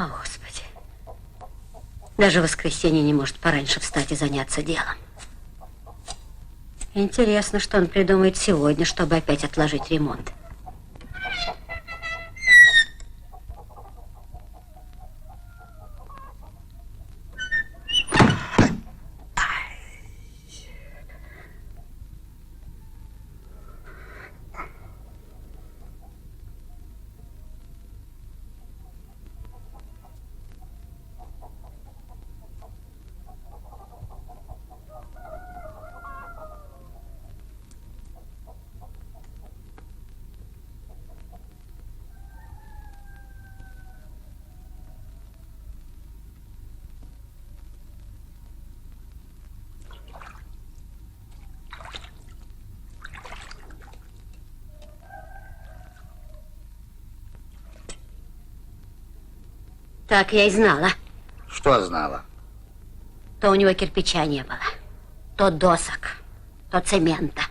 О, Господи. Даже в воскресенье не может пораньше встать и заняться делом. Интересно, что он придумает сегодня, чтобы опять отложить ремонт. Так я и знала. Что знала? То у него кирпича не было, то досок, то цемента.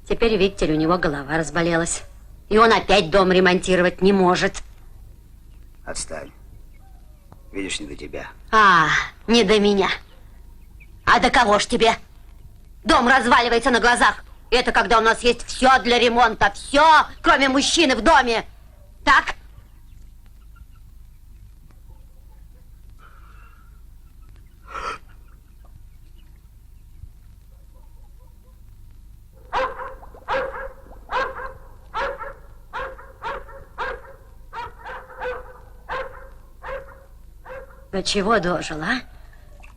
Теперь, видите ли, у него голова разболелась. И он опять дом ремонтировать не может. Отстань. Видишь, не до тебя. А, не до меня. А до кого ж тебе? Дом разваливается на глазах. И это когда у нас есть все для ремонта. Все, кроме мужчины в доме. Так? До чего дожил, а?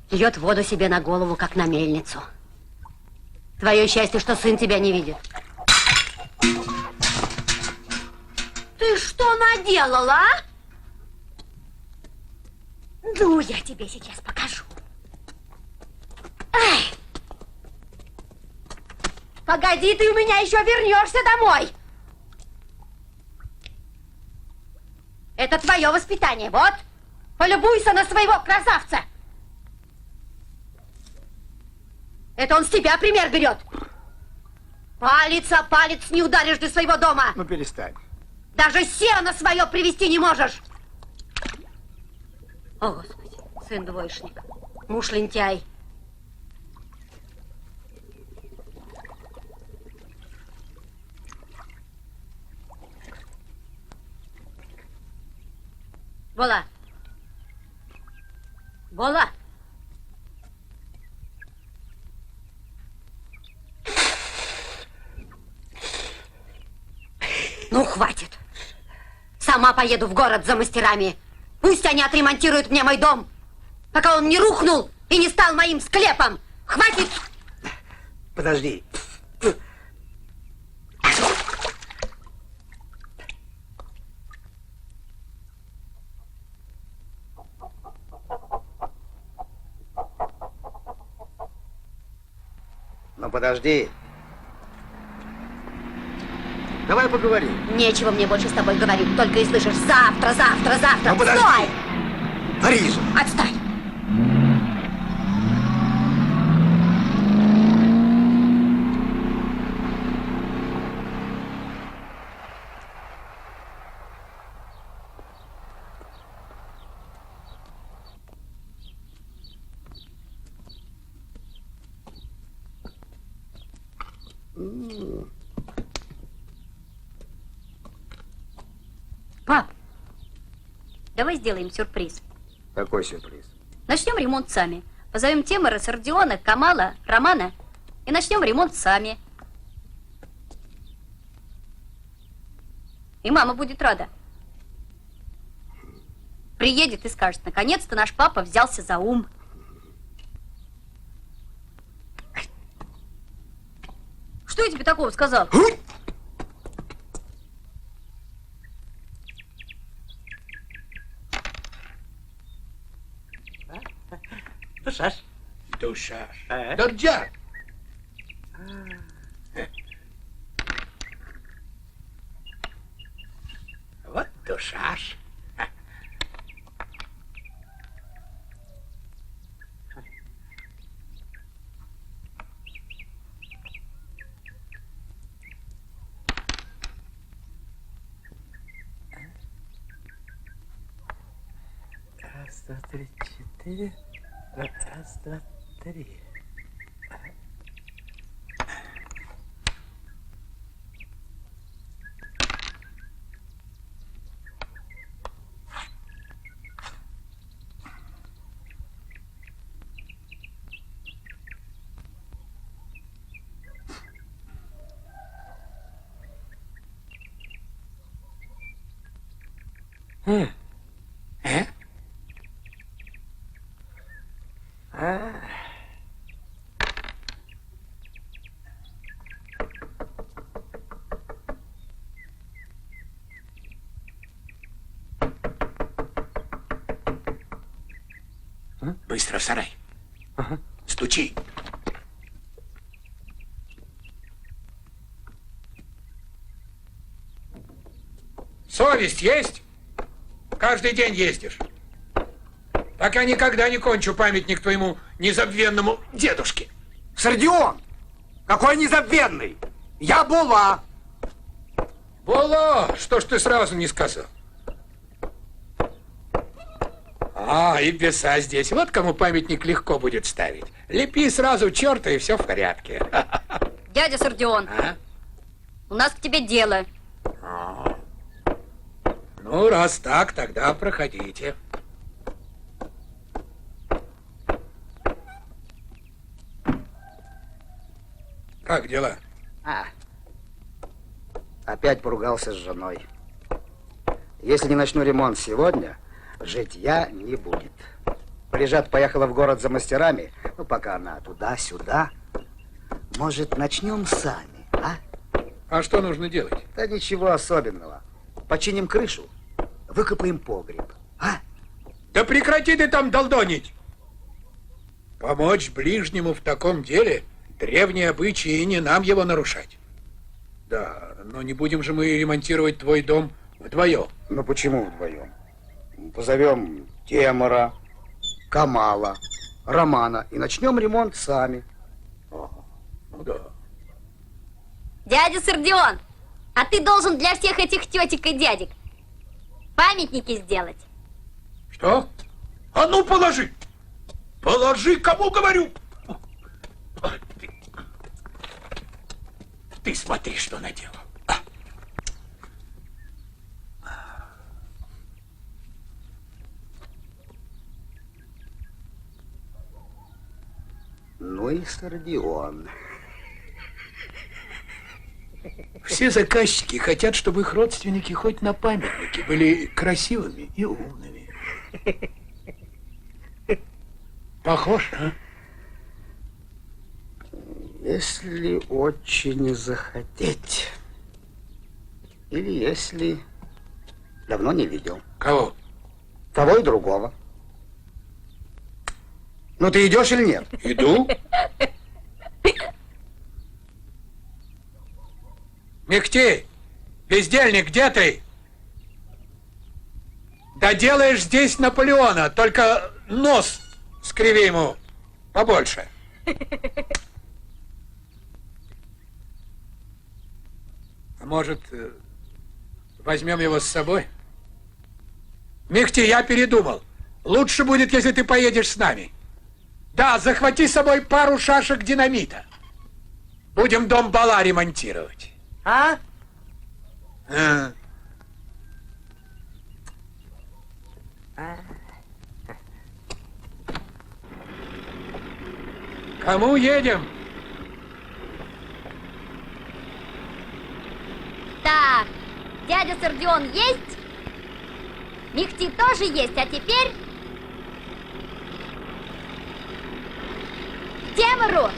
Льет воду себе на голову, как на мельницу. Твое счастье, что сын тебя не видит. Ты что наделала, а? Ну, я тебе сейчас покажу. Ай! Погоди, ты у меня еще вернешься домой. Это твое воспитание, вот. Полюбуйся на своего красавца. Это он с тебя пример берет. Палец о палец не ударишь до своего дома. Ну, перестань. Даже сено свое привезти не можешь. О, Господи, сын двоечник, муж лентяй. Бола. Бола. Ну, хватит. Сама поеду в город за мастерами. Пусть они отремонтируют мне мой дом, пока он не рухнул и не стал моим склепом. Хватит. Подожди. Ну, подожди. Давай поговорим. Нечего мне больше с тобой говорить, только и слышишь завтра, завтра, завтра. Ну, подожди. Стой! Лариза! Отстань! Пап, давай сделаем сюрприз. Какой сюрприз? Начнем ремонт сами. Позовем Темора, Сардиона, Камала, Романа и начнем ремонт сами. И мама будет рада. Приедет и скажет, наконец-то наш папа взялся за ум. Что я тебе такого сказал? Душаш. Душаш. Дорджа. Вот душаш. Раз, два, три, четыре. Раз, два, три. Быстро в сарай. Ага. Стучи. Совесть есть? Каждый день ездишь. Так я никогда не кончу памятник твоему незабвенному дедушке. Сардион! Какой незабвенный! Я була! Було! Что ж ты сразу не сказал? А, и беса здесь. Вот кому памятник легко будет ставить. Лепи сразу черта, и все в порядке. Дядя Сардион, А? у нас к тебе дело. Ну, раз так, тогда проходите. Как дела? Опять поругался с женой. Если не начну ремонт сегодня, житья не будет. Прижат поехала в город за мастерами, ну, пока она туда-сюда. Может, начнем сами, а? А что нужно делать? Да ничего особенного. Починим крышу, выкопаем погреб, а? Да прекрати ты там долдонить! Помочь ближнему в таком деле — древние обычаи, и не нам его нарушать. Да, но не будем же мы ремонтировать твой дом вдвоем. Ну, почему вдвоем? Позовем Темора, Камала, Романа и начнем ремонт сами. Ну да. Дядя Сардион, а ты должен для всех этих тетек и дядек памятники сделать. Что? А ну, положи! Положи, кому говорю! Ты смотри, что наделал. Ну и Сардион. Все заказчики хотят, чтобы их родственники хоть на памятнике были красивыми и умными. Похож, а? Если очень захотеть. Или если давно не видел. Кого? Того и другого. Ну, ты идешь или нет? Иду. Мехтей, бездельник, где ты? Да делаешь здесь Наполеона, только нос скриви ему побольше. А может, возьмем его с собой? Мехти, я передумал. Лучше будет, если ты поедешь с нами. Да, захвати с собой пару шашек динамита. Будем дом Бала ремонтировать. А? Кому едем? Так, дядя Сардион есть? Мехти тоже есть, а теперь... к Темору!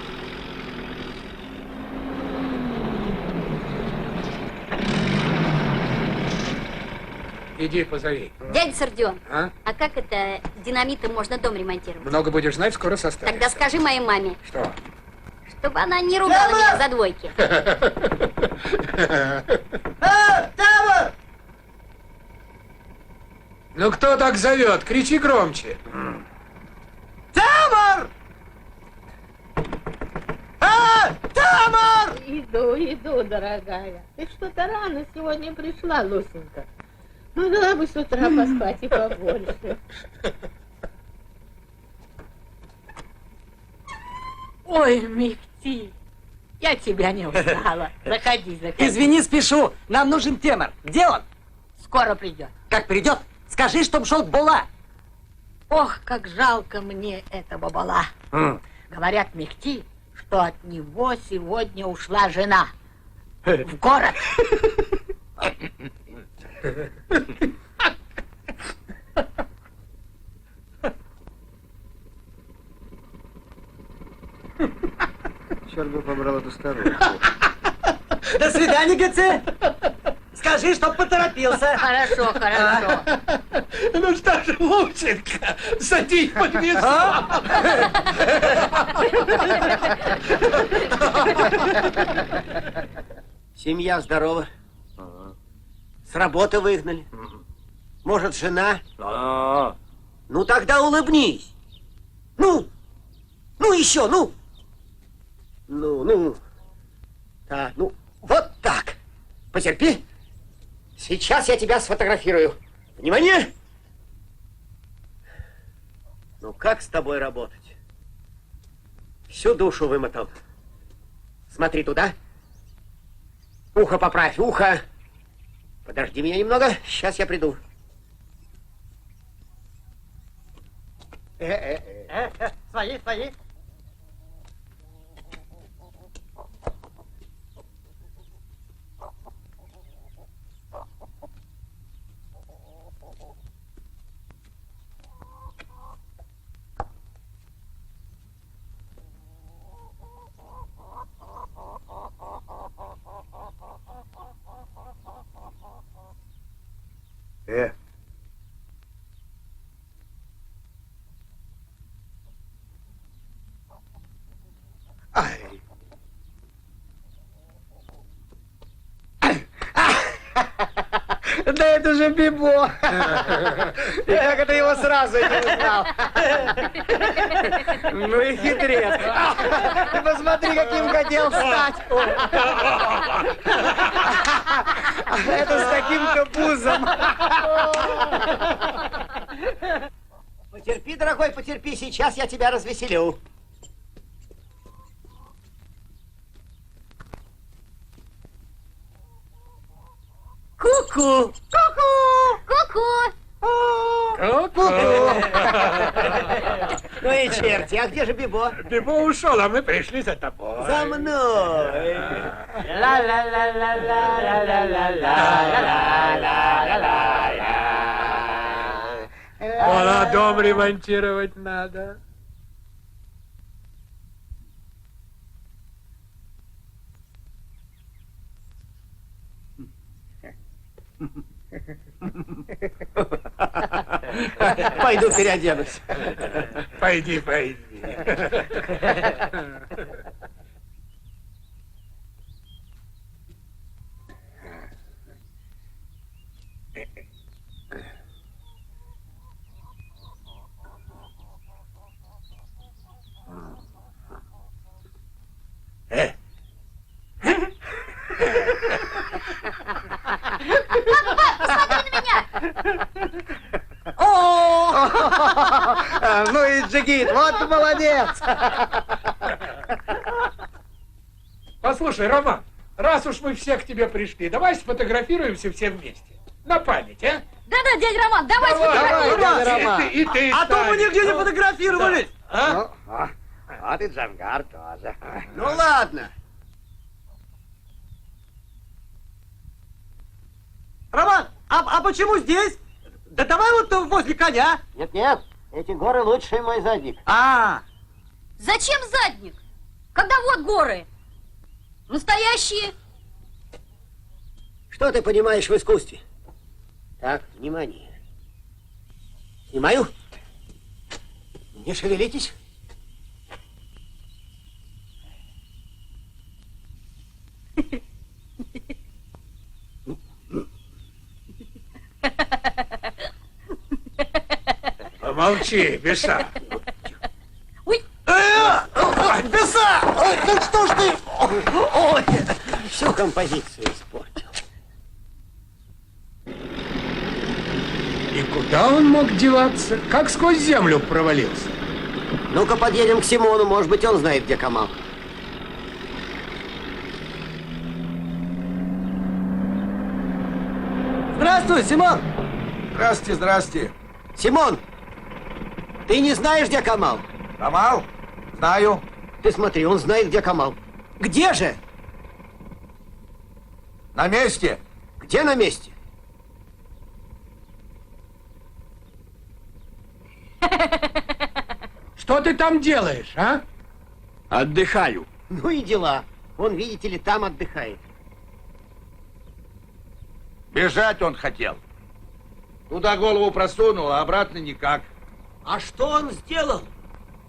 Иди, позови. Дядя Сардион, А? а как это динамитом можно дом ремонтировать? Много будешь знать, скоро составишься. Тогда скажи моей маме, Что? чтобы она не ругала меня за двойки. Тамар! Ну кто так зовет? Кричи громче. Тамар! Тамар! Иду, дорогая. Ты что-то рано сегодня пришла, Лусенька. Могла бы с утра поспать и побольше. Ой, Мехти, я тебя не узнала. Заходи, заходи. Извини, спешу. Нам нужен темор. Где он? Скоро придет. Как придет, скажи, чтоб шел Була. Ох, как жалко мне этого бала. Говорят, Мехти, что от него сегодня ушла жена. В город. Черт бы побрал эту старуху. До свидания, ГЦ. Скажи, чтоб поторопился. Хорошо, хорошо. Ну что ж, Лученко, садись под весу. Семья здорова. С работы выгнали. Может, жена? Ну, тогда улыбнись. Ну еще, ну. Ну. Так, ну, вот так. Потерпи. Сейчас я тебя сфотографирую. Внимание! Ну, как с тобой работать? Всю душу вымотал. Смотри туда. Ухо поправь, ухо. Подожди меня немного, сейчас я приду. Свои. Ай. Да это же Бибо. И как это его сразу не узнал? Ну и хитрец. Ты посмотри, каким хотел стать. Это с таким-то пузом. Потерпи, дорогой, потерпи, сейчас я тебя развеселю. Ку-ку! Ку-ку! Ну и черти, а где же Бибо? Бибо ушел, а мы пришли за тобой. За мной! Вон, а дом ремонтировать надо. Пойду переоденусь. Пойди. Ну и Джигит, вот молодец. Послушай, Роман, раз уж мы все к тебе пришли, давай сфотографируемся все вместе. На память, а? Да-да, дядя Роман, давай Давай, сфотографируем. дядя Роман. И ты А то мы Таня. нигде не фотографировались. Ну, вот и Джамгар тоже. Ну ладно. Роман, а почему здесь? Да давай вот возле коня. Нет, эти горы лучший мой задник. Зачем задник? Когда вот горы. Настоящие. Что ты понимаешь в искусстве? Так, внимание. Снимаю. Не шевелитесь. Помолчи, Беса. Ой, Беса! Ой, ну что ж ты? Ой, всю композицию испортил. И куда он мог деваться? Как сквозь землю провалился? Ну-ка подъедем к Симону, может быть, он знает, где Камал. Здравствуй, Симон! Здрасте, здрасте. Симон, ты не знаешь, где Камал? Камал? Знаю. Ты смотри, он знает, где Камал. Где же? На месте. Где на месте? Что ты там делаешь, а? Отдыхаю. Ну и дела. Он, видите ли, там отдыхает. Бежать он хотел. Туда голову просунул, а обратно никак. А что он сделал?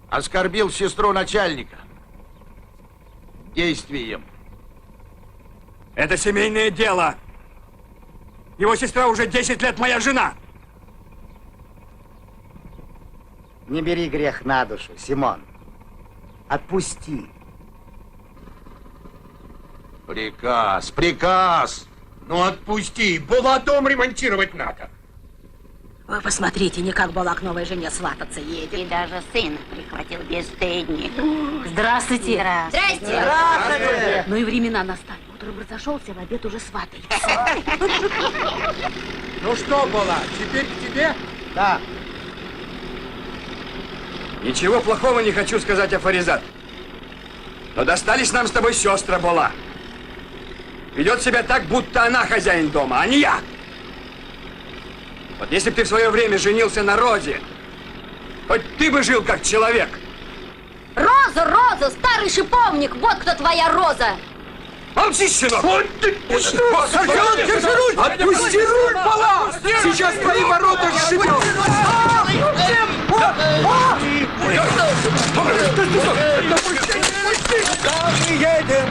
Оскорбил сестру начальника. Действием. Это семейное дело. Его сестра уже 10 лет моя жена. Не бери грех на душу, Симон. Отпусти. Приказ, приказ. Ну отпусти, было дом ремонтировать надо. Вы посмотрите, не как Бала к новой жене свататься едет. И даже сына прихватил бесстыдник. Здравствуйте. Здрасте. Ну и времена настали. Утром разошелся, в обед уже сватается. Ну что, Бола, теперь к тебе? Да. Ничего плохого не хочу сказать о Фаризат. Но достались нам с тобой сестры Бола. Ведет себя так, будто она хозяин дома, а не я. Вот если бы ты в свое время женился на Розе, хоть ты бы жил как человек. Роза, Роза, старый шиповник, вот кто твоя Роза. Молчи, щенок! Сержант, держи руль! Отпусти руль, Бола! Сейчас твои ворота сшибет! Едем.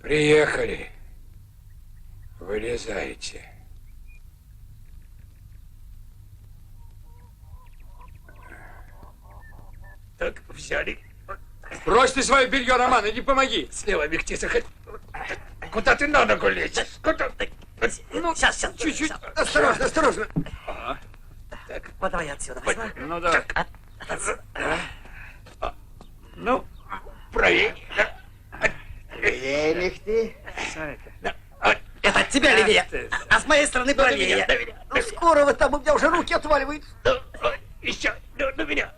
Приехали. Вылезайте. Так, взяли. Брось ты свое белье, Роман, иди помоги. Слева Мехтиса, хоть... Куда ты на ногу лезешь? Куда? Ну, Сейчас, чуть-чуть. Осторожно, осторожно. Вот давай отсюда. Ну, давай. Ну, правее. Мехти. Это от тебя левее, а с моей стороны правее. Ну, скоро вы там, у меня уже руки отваливаются. Еще, на меня.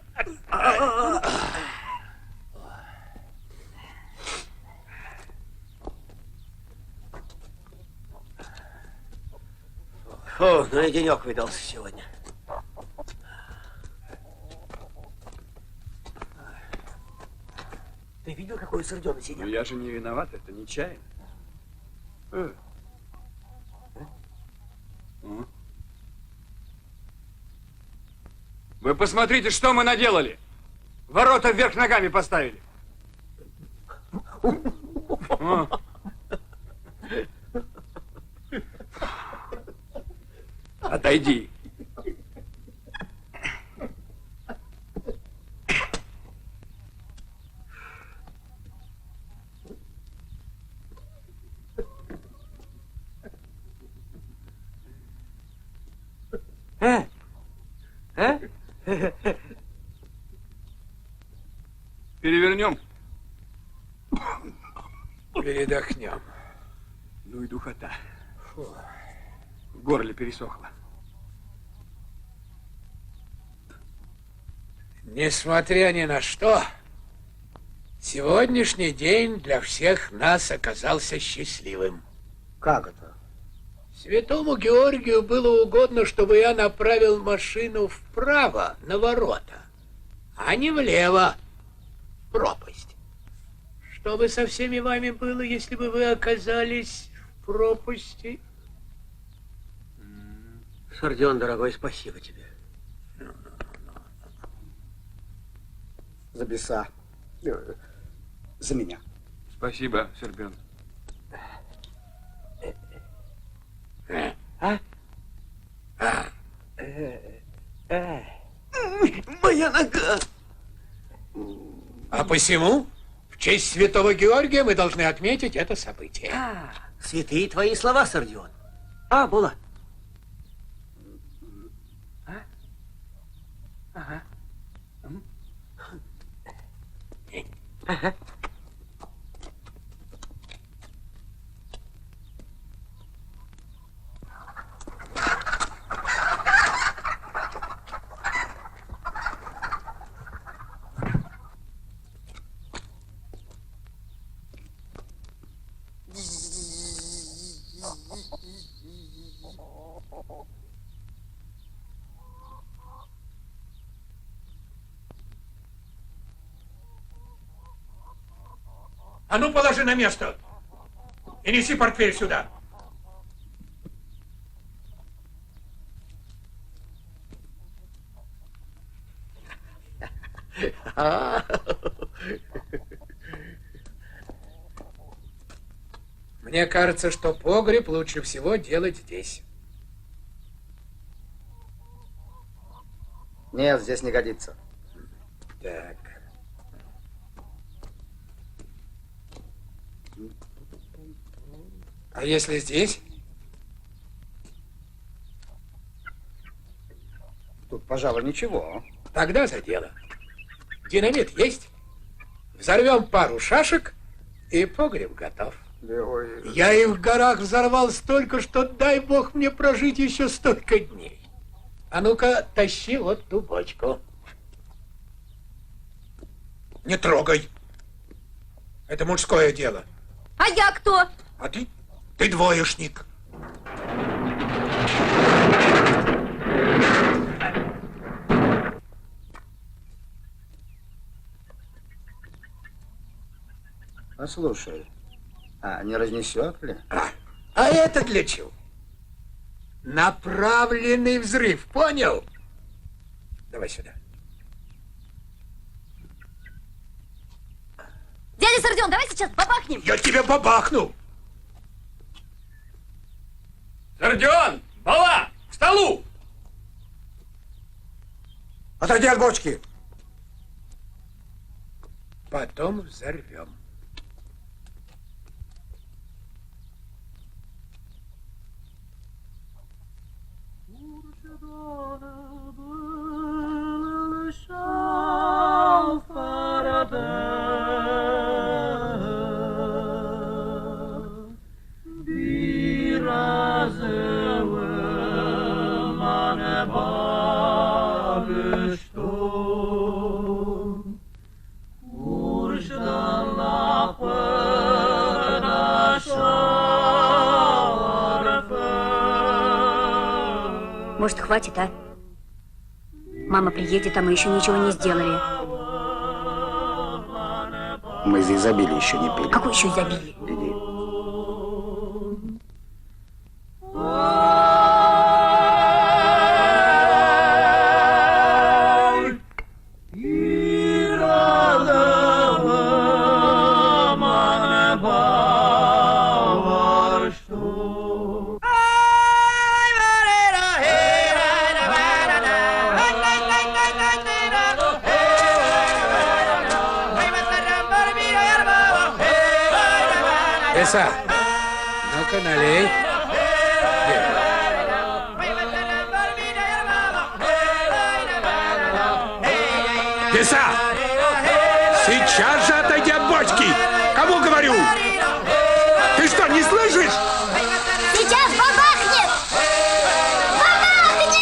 Фу, ну и денек выдался сегодня. Ты видел, какой сердёный сидел? Ну, я же не виноват, это нечаянно. Вы посмотрите, что мы наделали. Ворота вверх ногами поставили. Отойди. Перевернем. Передохнем. Ну и духота. В горле пересохло. Несмотря ни на что, сегодняшний день для всех нас оказался счастливым. Как это? Святому Георгию было угодно, чтобы я направил машину вправо, на ворота, а не влево, в пропасть. Что бы со всеми вами было, если бы вы оказались в пропасти? Сардион, дорогой, спасибо тебе. За беса. За меня. Спасибо, Сербен. Моя нога! А посему, в честь святого Георгия мы должны отметить это событие. Святые твои слова, Сардион. А, Була. Ага. Ага. А ну, положи на место и неси портфель сюда. Мне кажется, что погреб лучше всего делать здесь. Нет, здесь не годится. Так. А если здесь? Тут, пожалуй, ничего. Тогда за дело. Динамит есть? Взорвем пару шашек, и погреб готов. Я и в горах взорвал столько, что дай бог мне прожить еще столько дней. А ну-ка, тащи вот ту бочку. Не трогай. Это мужское дело. А я кто? А ты? Ты двоечник. Послушай, а не разнесет ли? А это для чего? Направленный взрыв, понял? Давай сюда. Дядя Сардион, давай сейчас бабахнем. Я тебя бабахну. Сардион! Бала! К столу! Отойди от бочки. Потом взорвем. Может, хватит, а? Мама приедет, а мы еще ничего не сделали. Мы за изобилие еще не пили. Какое еще изобилие? Иди. Лиса, ну-ка налей. Лиса, сейчас же отойди от бочки. Кому говорю? Ты что, не слышишь? Сейчас бабахнет! Бабахнет!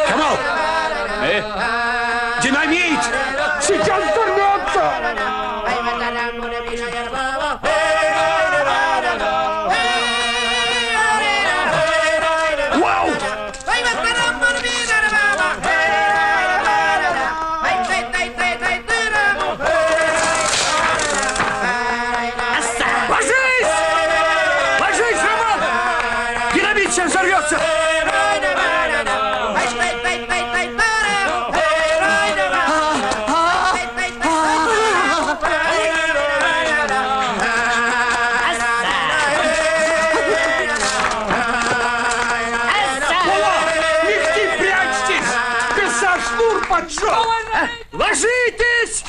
Камал! Динамит! Сейчас взорвется! Вау! Ложись! Ложись, Роман! Динамит сейчас взорвется! поджег! Ложитесь!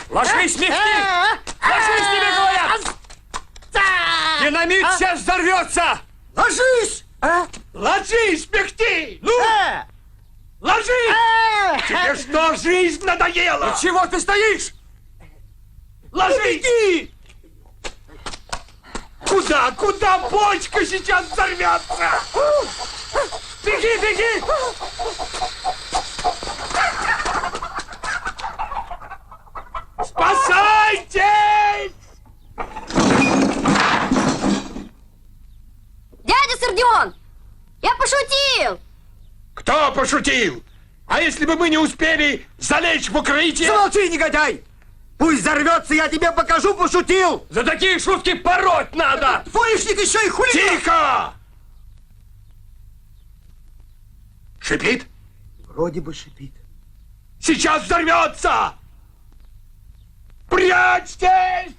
Ложись, Мехти! Ложись, тебе говорят! Динамит сейчас взорвется! Ложись! Ложись, Мехти! Ну! Ложись! Тебе что, жизнь надоела? Чего ты стоишь? Ложись! Куда? Куда бочка сейчас взорвется? Беги, беги! Спасайтесь! Дядя Сердион! Я пошутил! Кто пошутил? А если бы мы не успели залечь в укрытие? Замолчи, негодяй! Пусть взорвется, я тебе покажу, пошутил! За такие шутки пороть надо! Двоечник еще и хулиган! Тихо! Шипит? Вроде бы шипит. Сейчас взорвется! Прячьтесь!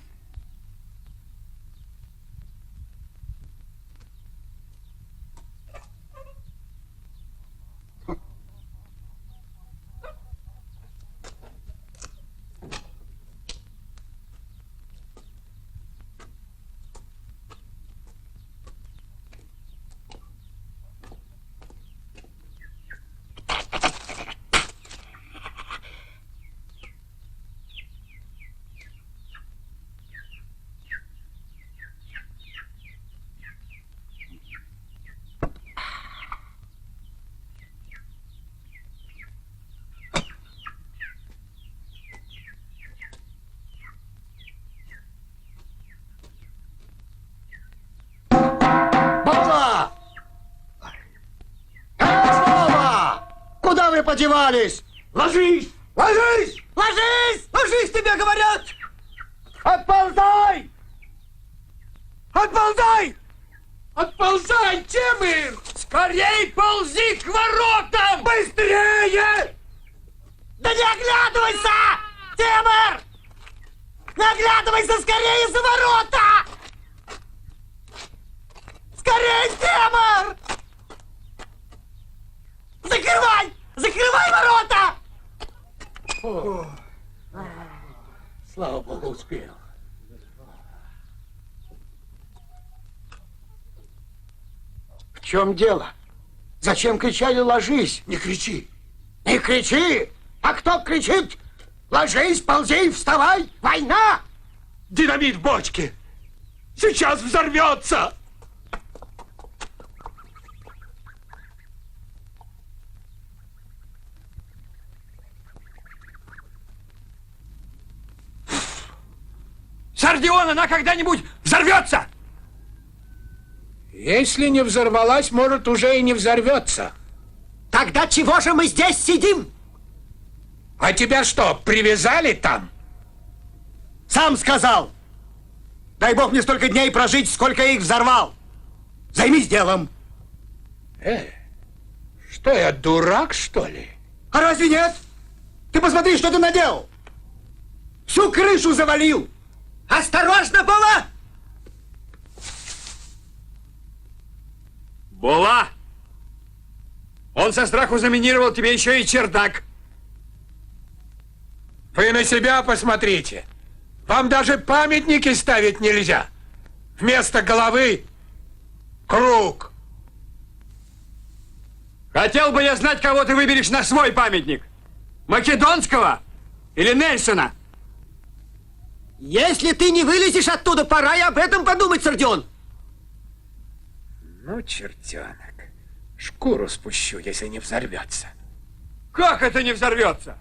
Куда вы подевались? Ложись! Ложись! Ложись! Ложись, тебе говорят! Отползай! Отползай! Отползай, Темир! Скорей ползи к воротам! Быстрее! Да не оглядывайся! Темир! Не оглядывайся скорее за ворота! Скорее, Темир! Закрывай! Закрывай ворота! Слава Богу, успел. В чем дело? Зачем кричали «ложись»? Не кричи. Не кричи! А кто кричит? Ложись, ползи, вставай! Война! Динамит в бочке! Сейчас взорвется! Сардион, она когда-нибудь взорвется! Если не взорвалась, может, уже и не взорвется. Тогда чего же мы здесь сидим? А тебя что, привязали там? Сам сказал. Дай бог мне столько дней прожить, сколько я их взорвал. Займись делом. Что я, дурак, что ли? А разве нет? Ты посмотри, что ты наделал. Всю крышу завалил. Осторожно, Бола! Бола! Он со страху заминировал тебе еще и чердак. Вы на себя посмотрите. Вам даже памятники ставить нельзя. Вместо головы круг. Хотел бы я знать, кого ты выберешь на свой памятник. Македонского или Нельсона? Если ты не вылезешь оттуда, пора и об этом подумать, Сардион. Ну, чертенок, шкуру спущу, если не взорвется. Как это не взорвется?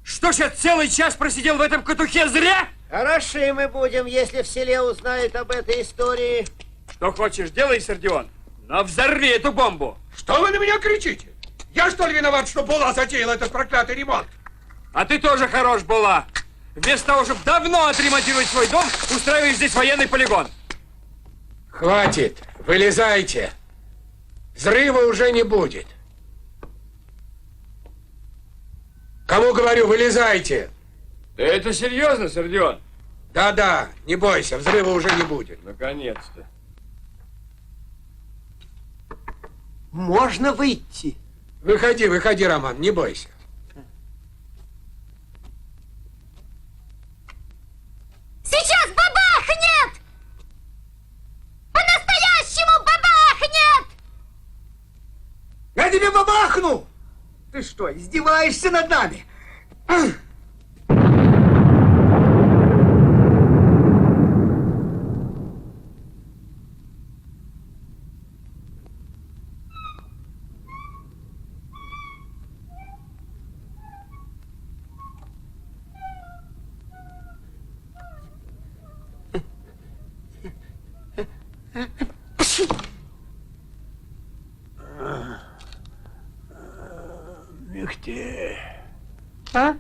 Что ж, я целый час просидел в этом катухе зря? Хороши мы будем, если в селе узнают об этой истории. Что хочешь, делай, Сардион, но взорви эту бомбу. Что вы на меня кричите? Я что ли виноват, что Була затеял этот проклятый ремонт? А ты тоже хорош, Була. Вместо того, чтобы давно отремонтировать свой дом, устраиваешь здесь военный полигон. Хватит, вылезайте. Взрыва уже не будет. Кому говорю, вылезайте. Да это серьезно, Сердион? Да-да, не бойся, взрыва уже не будет. Наконец-то. Можно выйти? Выходи, выходи, Роман, не бойся. Сейчас бабахнет! По-настоящему бабахнет! Я тебе бабахну! Ты что, издеваешься над нами? Мехти. А?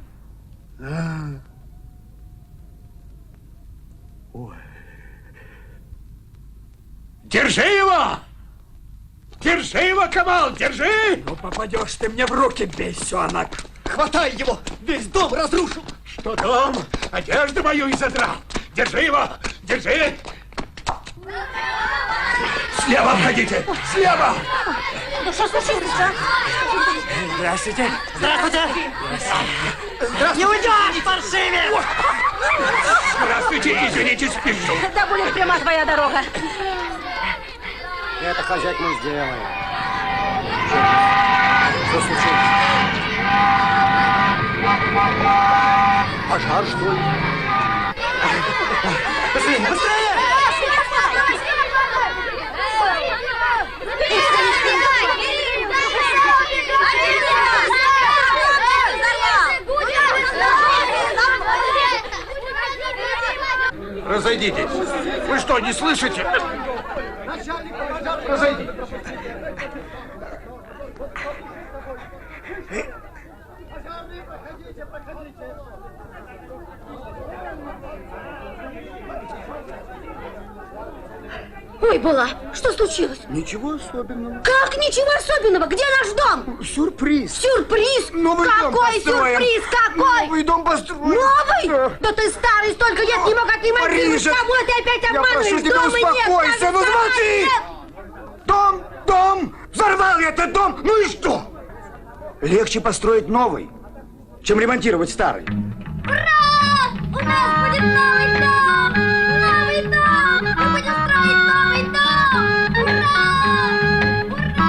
Держи его! Держи его, Камал, держи! Ну, попадешь ты мне в руки, бесенок. Хватай его! Весь дом разрушил! Что дом? Одежду мою изодрал. Держи его, держи! Слева обходите, слева! Ну что случилось, а? Здравствуйте. Здравствуйте! Не уйдешь, паршивец! Здравствуйте, извините, спешу. Да будет пряма твоя дорога. Это, хозяйка, мы сделаем. Что случилось? Пожар, что ли? Быстрее, быстрее! Разойдитесь. Вы что, не слышите? Разойдитесь. Ой, Була, что случилось? Ничего особенного. Как ничего особенного? Где наш дом? Сюрприз. Сюрприз? Новый дом Какой построен. сюрприз? Какой? Новый дом построен. Новый? Да ты старый, столько лет не мог отремонтировать. Парижа. Кого ты опять Я обманываешь? прошу тебя, Дома нет, успокойся, кажется, ну замолчи! нет. Дом! Взорвал я этот дом! Ну и что? Легче построить новый, чем ремонтировать старый. Ура! У нас будет новый дом! Новый дом! Мы будем строить новый дом! Ура! Ура!